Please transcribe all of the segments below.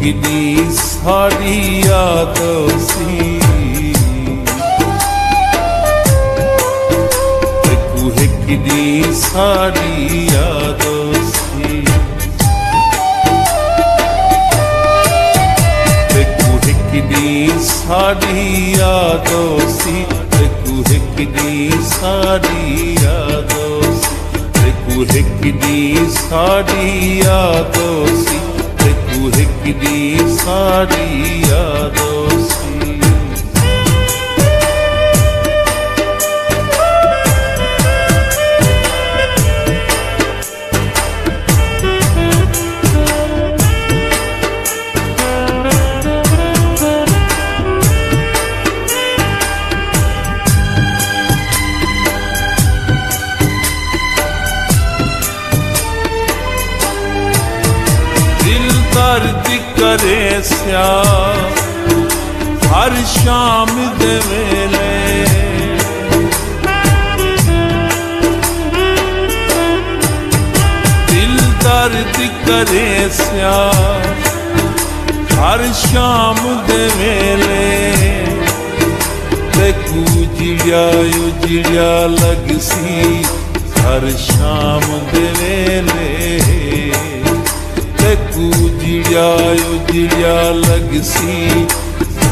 हिकड़ी साड़ी याद सी हिकड़ी साड़ी याद सी हिकड़ी साड़ी याद सी हिकड़ी साड़ी याद सी हिकड़ी साड़ी याद सी हिकड़ी साड़ी याद सी दर्द करे स्या हर शाम दे वेले दिल दर्द करे स्या हर शाम दे वेले ते उजड़िया लगसी हर शाम दे वेले उजड़िया लगसी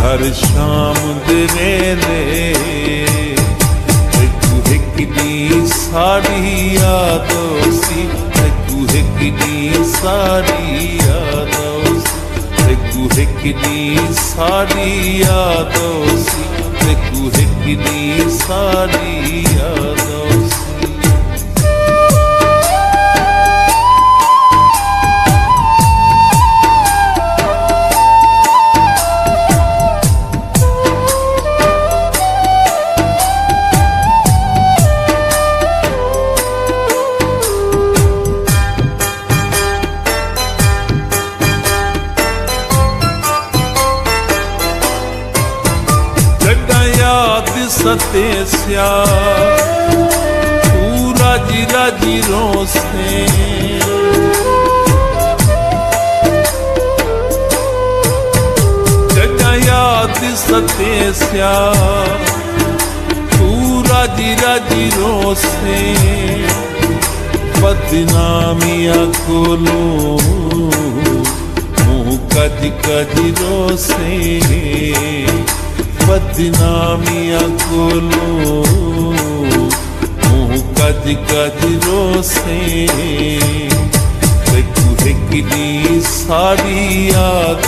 हर शाम दे वेले हिकड़ी साड़ी याद सी हिकड़ी साड़ी याद सी हिकड़ी साड़ी याद सी हिकड़ी साड़ी याद सी सते स्या तू राजी राजी रोसे जगा याद सते स्या तू राजी राजी रोसे बदनामिया कोलो मुँह कज कज रोसे बदनामिया कोलो मुँह कज कज रोसे हिकड़ी साड़ी याद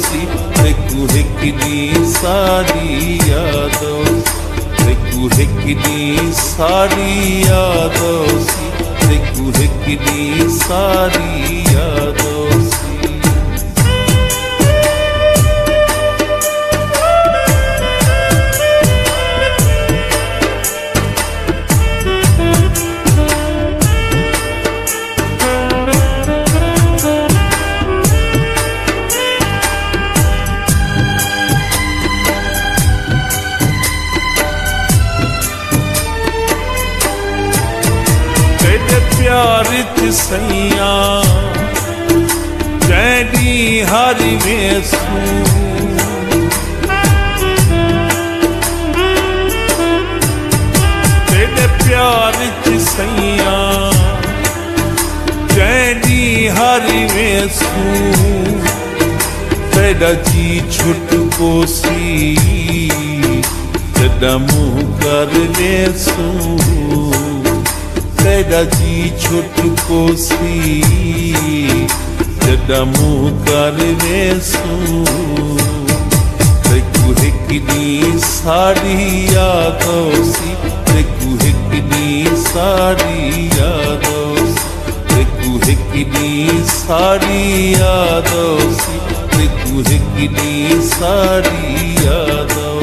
सी हिकड़ी साड़ी याद हिकड़ी साड़ी याद सी हिकड़ी साड़ी याद सी प्यार च सैया जैडी हरि वेसू तेरे प्यार च सैया जैडी हरि वेसू तेरा जी छुट पोसी तेरा मुँह कर वेसू तेरा जी छुट कोसी जदा मुँह कर वेसू हिकड़ी साड़ी याद सी हिकड़ी साड़ी याद सी हिकड़ी साड़ी याद सी हिकड़ी साड़ी याद